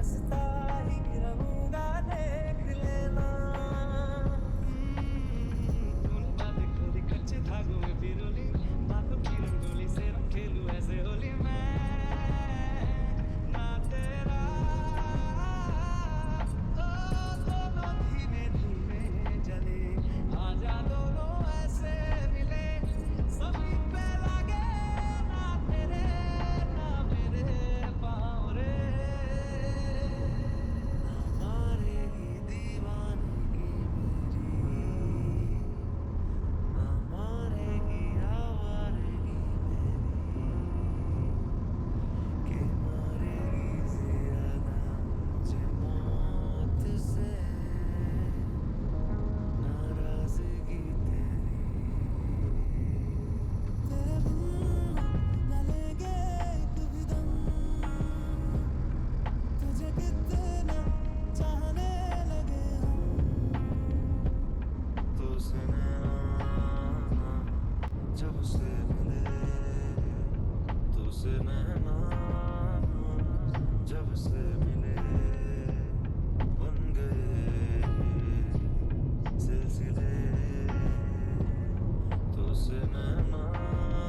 हंसता ही रहूंगा देख लेना। तूने बातें खोली कच्चे धागों में पिरोली, बातों की रंगोली से रंग खेलूं ऐसे होली मैं ना तेरा। ओ दोनों धीमे धीमे जले, आजा दोनों ऐसे मिले, सभी पे लागे ना तेरे ना मेरे पाँव रे। ना मारेगी दीवानगी मेरी, ना मारेगी आवारगी मेरी, के मारेगी ज्यादा मुझे मौत से नाराजगी तेरी। तेरे बिन न लेंगे एक भी दम, तुझे कितना चाहने लगे हम। तो सुना जब से मिले, तो से मेहमान जब से मिले, बन गए सिलसिले। तो से मेहमान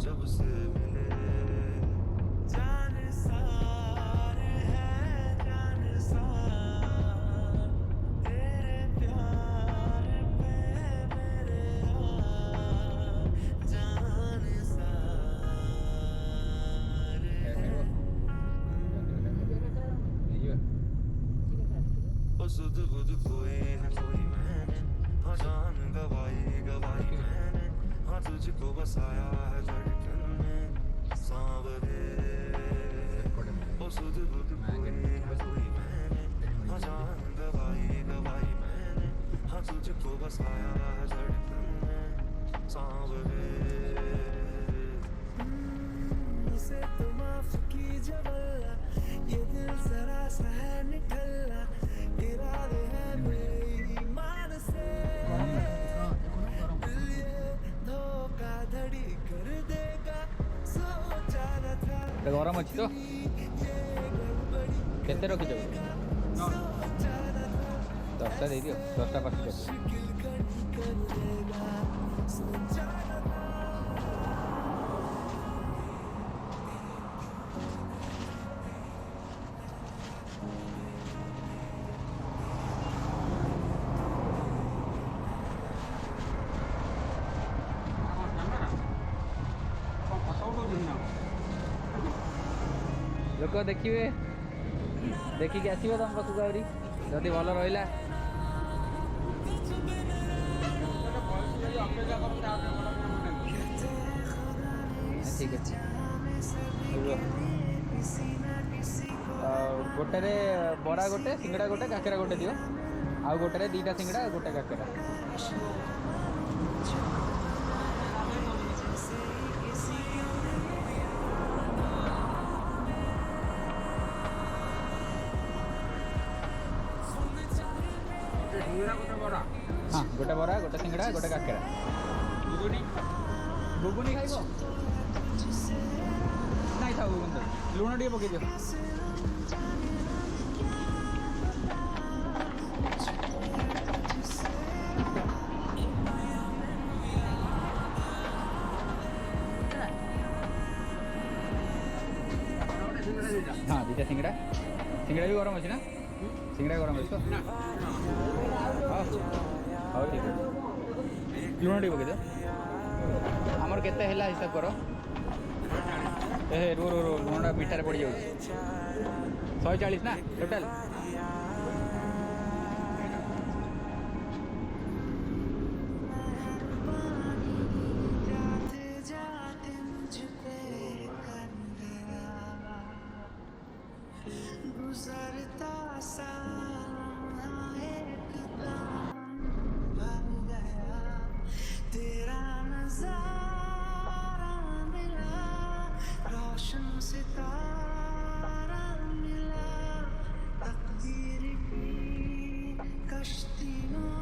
जब से मिले, जान सारे हैं जान सार, तेरे प्यार पे मेरे यार जान सारे हैं। ओ सुध बुध कोई है कोई मैंने, हाँ जान गवाई गवाई मैंने, हाँ तुझको बसाया है धड़कन में सांवरे। ओ सुध बुध कोई है कोई मैंने, हाँ जान गवाई गवाई मैंने, हाँ तुझको बसाया है धड़कन में सांवरे। इसे तो माफ कीजिए वल्ला, ये दिल जरा सा है निठल्ला, इरादे हैं बेईमान से, दिल ये धोखाधड़ी कर देगा, सोचा न था गरम अच्छी तो ये गड़बड़ी केते रखी जाओ सोचा न था 10टा दे दियो 10टा 5 मुश्किल घड़ी कर देगा, सोचा न था। लोक देखिए देखिक आसवे तुम पाखक आहरी जदि भल रहा ठीक अच्छे गोटे बरा गोटे सिंगड़ा गोटे काकेरा गोटे दियो आउ गोटे 2टा सिंगड़ा गोटे काकेरा। हाँ गोटे बरा गोटे सिंगड़ा गोटे काकेरा। गुगुनी खाइब नाई था गुगुन लुण टे पकई दियो। हाँ 2टा सिंगड़ा सिंगड़ा भी गरम अच्छी ना सिंगड़ा गरम अच्छी तो हाँ ठीक है लुण टे पकई दियो। आमर केते हैला हिसाब कर ए रो रो रो लुणा मीठार पड़ जाऊँ 140 ना टोटाल। गुजरता सा एकदम भर गया तेरा नजारा मिला, रोशन सितारा मिला, तकदीर की कश्तियों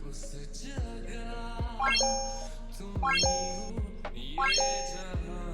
उस जगह तुम ही हो ये जहां